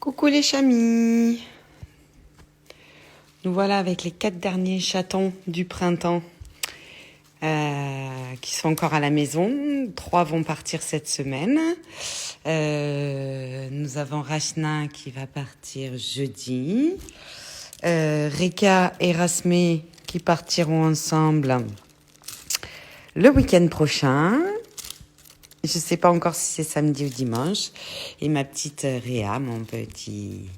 Coucou les chamis. Nous voilà avec les 4 derniers chatons du printemps qui sont encore à la maison. 3 vont partir cette semaine. Nous avons Rachna qui va partir jeudi. Reka et Rasmé qui partiront ensemble le week-end prochain. Je ne sais pas encore si c'est samedi ou dimanche. Et ma petite Réa, mon petit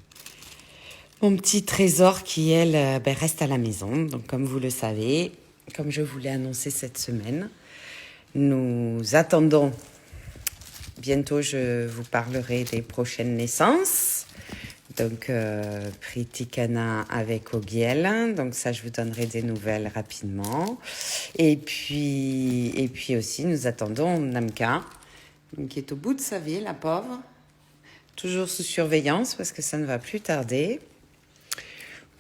trésor qui, elle, reste à la maison. Donc, comme vous le savez, comme je vous l'ai annoncé cette semaine, nous attendons. Bientôt, je vous parlerai des prochaines naissances. Donc, Pritikana avec Ogiel. Donc, ça, je vous donnerai des nouvelles rapidement. Et puis aussi, nous attendons Namka, qui est au bout de sa vie, la pauvre. Toujours sous surveillance parce que ça ne va plus tarder.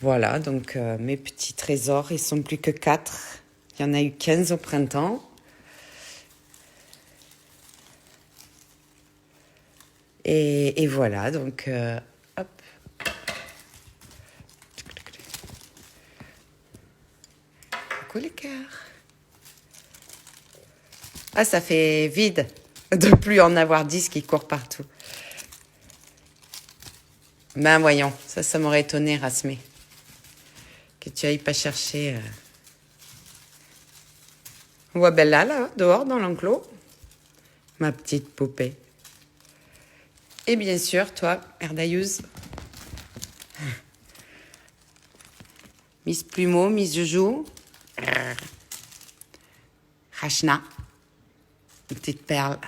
Voilà, donc mes petits trésors, ils sont plus que 4. Il y en a eu 15 au printemps. Et voilà, donc hop. Coucou les cœurs. Ah, ça fait vide de plus en avoir 10 qui courent partout. Ben voyons, ça m'aurait étonné, Rasmé. Que tu ailles pas chercher... On voit Bella, là, dehors, dans l'enclos. Ma petite poupée. Et bien sûr, toi, merveilleuse. Miss Plumeau, Miss Joujou. Rachna. Une petite perle.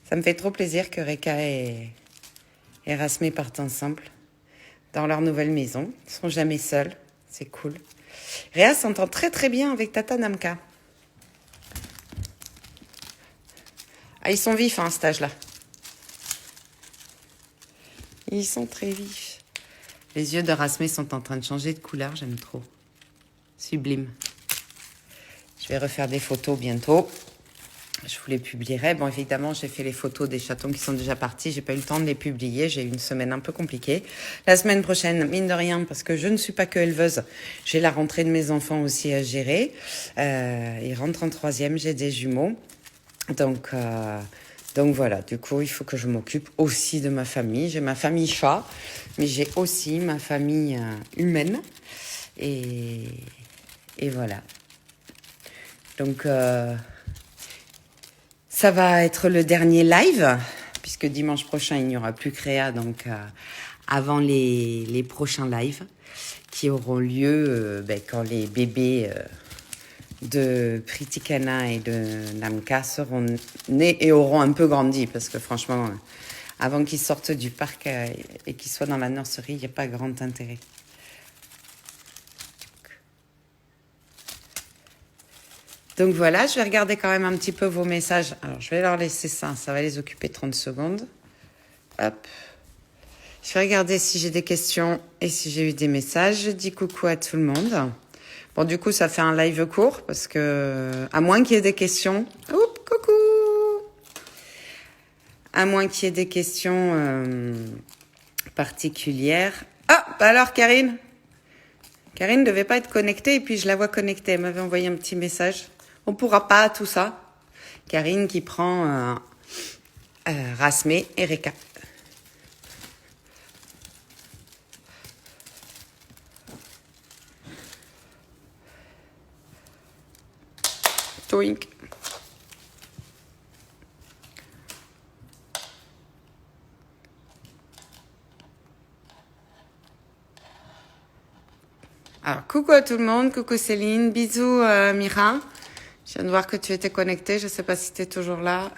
Ça me fait trop plaisir que Reka et Rasmé partent ensemble dans leur nouvelle maison. Ils ne sont jamais seuls. C'est cool. Réa s'entend très très bien avec Tata Namka. Ah, ils sont vifs, à cet âge-là. Ils sont très vifs. Les yeux de Rasmé sont en train de changer de couleur. J'aime trop. Sublime. Je vais refaire des photos bientôt. Je vous les publierai. Bon, évidemment, j'ai fait les photos des chatons qui sont déjà partis. J'ai pas eu le temps de les publier. J'ai eu une semaine un peu compliquée. La semaine prochaine, mine de rien, parce que je ne suis pas que éleveuse, j'ai la rentrée de mes enfants aussi à gérer. Ils rentrent en 3e. J'ai des jumeaux. Donc voilà. Du coup, il faut que je m'occupe aussi de ma famille. J'ai ma famille chat, mais j'ai aussi ma famille humaine. Et voilà. Donc... ça va être le dernier live, puisque dimanche prochain, il n'y aura plus Créa, donc avant les prochains lives qui auront lieu quand les bébés de Pritikana et de Namka seront nés et auront un peu grandi, parce que franchement, avant qu'ils sortent du parc et qu'ils soient dans la nurserie, il n'y a pas grand intérêt. Donc voilà, je vais regarder quand même un petit peu vos messages. Alors, je vais leur laisser ça. Ça va les occuper 30 secondes. Hop. Je vais regarder si j'ai des questions et si j'ai eu des messages. Je dis coucou à tout le monde. Bon, du coup, ça fait un live court parce que... À moins qu'il y ait des questions... Oups, coucou. À moins qu'il y ait des questions particulières. Ah, bah alors, Karine. Karine ne devait pas être connectée et puis je la vois connectée. Elle m'avait envoyé un petit message. On ne pourra pas tout ça. Karine qui prend Rasmé et Reka. Toink. Alors, coucou à tout le monde. Coucou Céline. Bisous Mira. Je viens de voir que tu étais connectée. Je ne sais pas si tu es toujours là.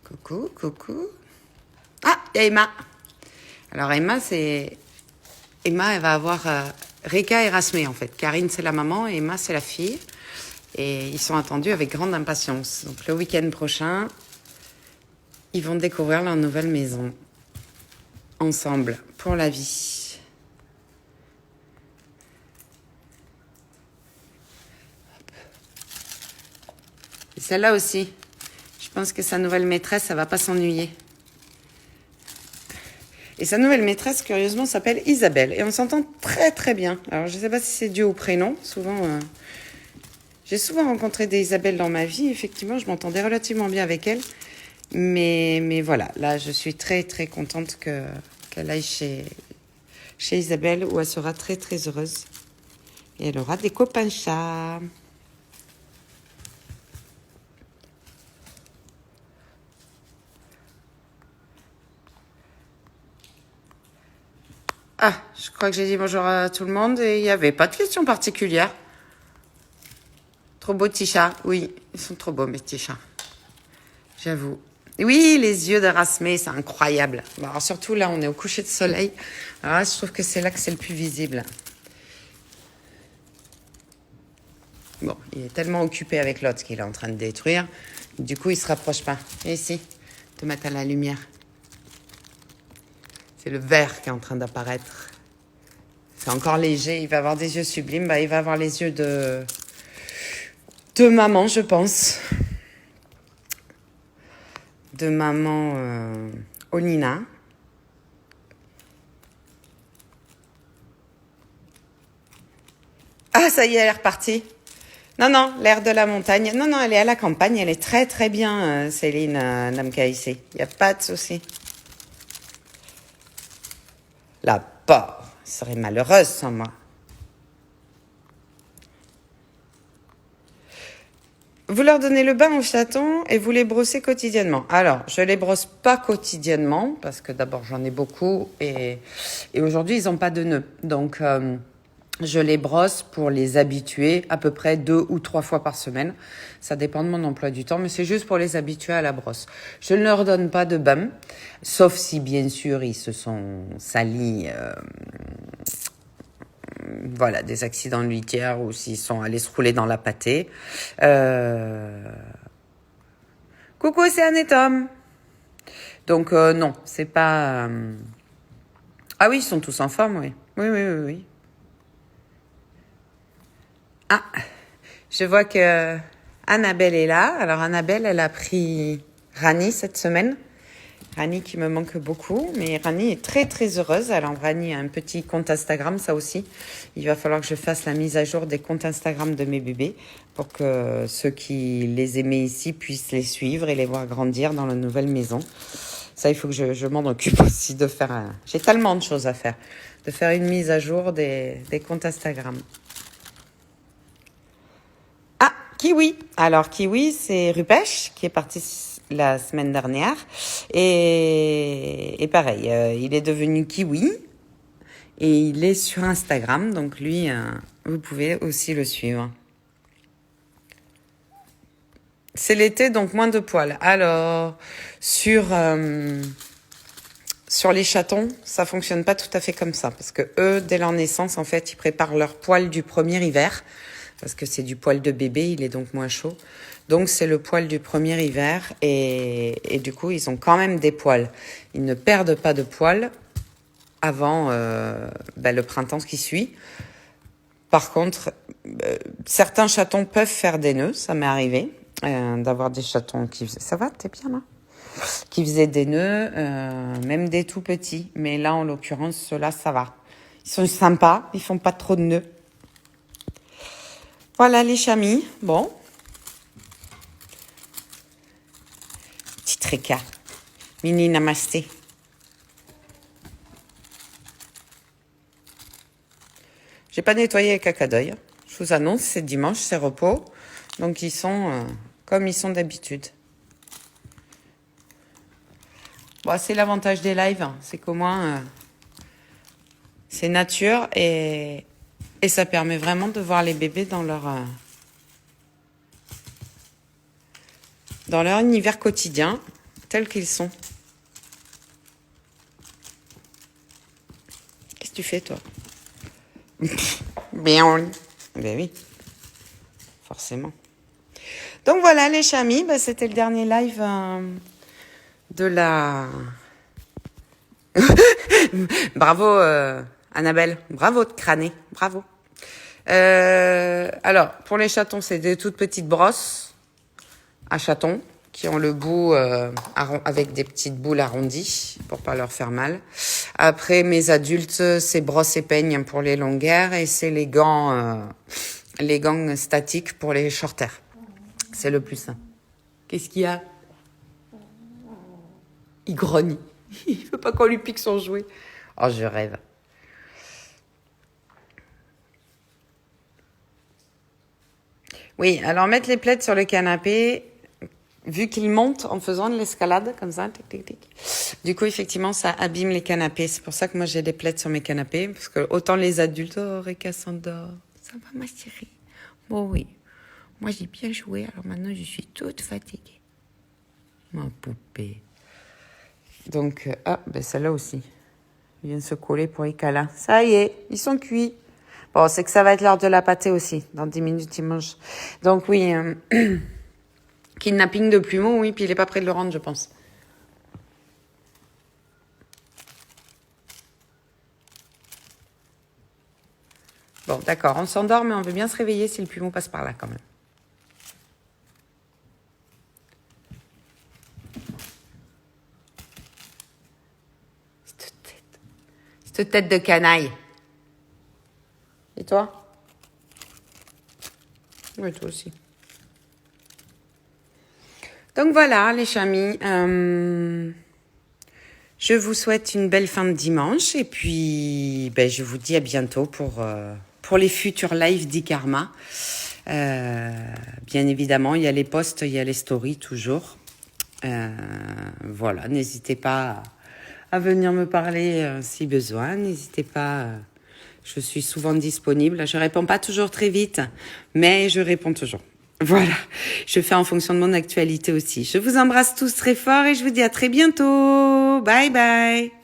Coucou. Ah, il y a Emma. Alors Emma, elle va avoir Reka et Rasmé en fait. Karine, c'est la maman et Emma, c'est la fille. Et ils sont attendus avec grande impatience. Donc le week-end prochain, ils vont découvrir leur nouvelle maison. Ensemble, pour la vie. Et celle-là aussi. Je pense que sa nouvelle maîtresse, ça va pas s'ennuyer. Et sa nouvelle maîtresse, curieusement, s'appelle Isabelle. Et on s'entend très très bien. Alors, je sais pas si c'est dû au prénom. Souvent, j'ai souvent rencontré des Isabelles dans ma vie. Effectivement, je m'entendais relativement bien avec elle. Mais voilà, là, je suis très très contente qu'elle aille chez Isabelle, où elle sera très très heureuse. Et elle aura des copains chats. Ah, je crois que j'ai dit bonjour à tout le monde et il n'y avait pas de question particulière. Trop beaux petits chats, oui, ils sont trop beaux mes petits chats. J'avoue. Oui, les yeux d'Erasmé, c'est incroyable. Bon, alors surtout là, on est au coucher de soleil. Alors là, je trouve que c'est là que c'est le plus visible. Bon, il est tellement occupé avec l'autre qu'il est en train de détruire. Du coup, il se rapproche pas. Et ici, te mettre à la lumière. C'est le vert qui est en train d'apparaître. C'est encore léger. Il va avoir des yeux sublimes. Bah, il va avoir les yeux de maman, je pense. De maman Onina. Ah, ça y est, elle est repartie. Non, l'air de la montagne. Non, elle est à la campagne. Elle est très, très bien, Céline Namkaïsé. Il n'y a pas de souci. La pauvre, elle serait malheureuse sans moi. Vous leur donnez le bain aux chatons et vous les brossez quotidiennement. Alors, je les brosse pas quotidiennement parce que d'abord j'en ai beaucoup et aujourd'hui ils n'ont pas de nœuds. Donc je les brosse pour les habituer à peu près 2 ou 3 fois par semaine. Ça dépend de mon emploi du temps, mais c'est juste pour les habituer à la brosse. Je ne leur donne pas de bain, sauf si bien sûr ils se sont salis. Voilà, des accidents de litière ou s'ils sont allés se rouler dans la pâtée. Coucou, c'est Anne et Tom. Donc, non, c'est pas... Ah oui, ils sont tous en forme, oui. Oui. Ah, je vois que Annabelle est là. Alors, Annabelle, elle a pris Rani cette semaine. Rani qui me manque beaucoup, mais Rani est très très heureuse. Alors Rani a un petit compte Instagram, ça aussi. Il va falloir que je fasse la mise à jour des comptes Instagram de mes bébés pour que ceux qui les aimaient ici puissent les suivre et les voir grandir dans la nouvelle maison. Ça, il faut que je m'en occupe aussi de faire. J'ai tellement de choses à faire. De faire une mise à jour des comptes Instagram. Ah, Kiwi. Alors Kiwi, c'est Rupesh qui est parti la semaine dernière. Et pareil, il est devenu Kiwi. Et il est sur Instagram. Donc lui, vous pouvez aussi le suivre. C'est l'été, donc moins de poils. Alors, sur les chatons, ça fonctionne pas tout à fait comme ça. Parce que eux, dès leur naissance, en fait, ils préparent leur poil du premier hiver. Parce que c'est du poil de bébé, il est donc moins chaud. Donc c'est le poil du premier hiver et du coup ils ont quand même des poils. Ils ne perdent pas de poils avant le printemps qui suit. Par contre, certains chatons peuvent faire des nœuds, ça m'est arrivé d'avoir des chatons qui faisaient... Ça va, t'es bien là? Qui faisaient des nœuds, même des tout petits. Mais là en l'occurrence, ceux-là ça va. Ils sont sympas, ils font pas trop de nœuds. Voilà les chamis, bon. Petit tricard. Mini namasté. J'ai pas nettoyé les cacadoïs. Je vous annonce, c'est dimanche, c'est repos. Donc ils sont comme ils sont d'habitude. Bon, c'est l'avantage des lives, hein. C'est qu'au moins c'est nature et ça permet vraiment de voir les bébés dans leur univers quotidien, tels qu'ils sont. Qu'est-ce que tu fais, toi? Bien. Ben oui, forcément. Donc voilà, les chamis, c'était le dernier live de la... Bravo, Annabelle. Bravo de crâner. Bravo. Alors, pour les chatons, c'est des toutes petites brosses. à chatons qui ont le bout avec des petites boules arrondies pour pas leur faire mal. Après, mes adultes, c'est brosse et peigne pour les longueurs et c'est les gants statiques pour les shorters. C'est le plus simple. Qu'est-ce qu'il y a? Il grogne. Il veut pas qu'on lui pique son jouet. Oh, je rêve. Oui, alors mettre les plaids sur le canapé, vu qu'ils montent en faisant de l'escalade, comme ça, tic, tic, tic. Du coup, effectivement, ça abîme les canapés. C'est pour ça que moi, j'ai des plaids sur mes canapés, parce que autant les adultes, oh, Reka s'endort. Ça va, ma chérie? Bon, oui. Moi, j'ai bien joué, alors maintenant, je suis toute fatiguée. Ma poupée. Donc, ben celle-là aussi. Ils viennent se coller pour les câlins. Ça y est, ils sont cuits. Bon, c'est que ça va être l'heure de la pâtée aussi. Dans 10 minutes, ils mangent. Donc oui, kidnapping de plumeau, oui, puis il est pas près de le rendre, je pense. Bon, d'accord, on s'endort, mais on veut bien se réveiller si le plumeau passe par là, quand même. Cette tête de canaille. Et toi? Oui, toi aussi. Donc voilà, les chamis. Je vous souhaite une belle fin de dimanche. Et puis, ben, je vous dis à bientôt pour les futurs lives d'Ikarma. Bien évidemment, il y a les posts, il y a les stories toujours. Voilà, n'hésitez pas à venir me parler si besoin. N'hésitez pas... je suis souvent disponible. Je réponds pas toujours très vite, mais je réponds toujours. Voilà, je fais en fonction de mon actualité aussi. Je vous embrasse tous très fort et je vous dis à très bientôt. Bye bye.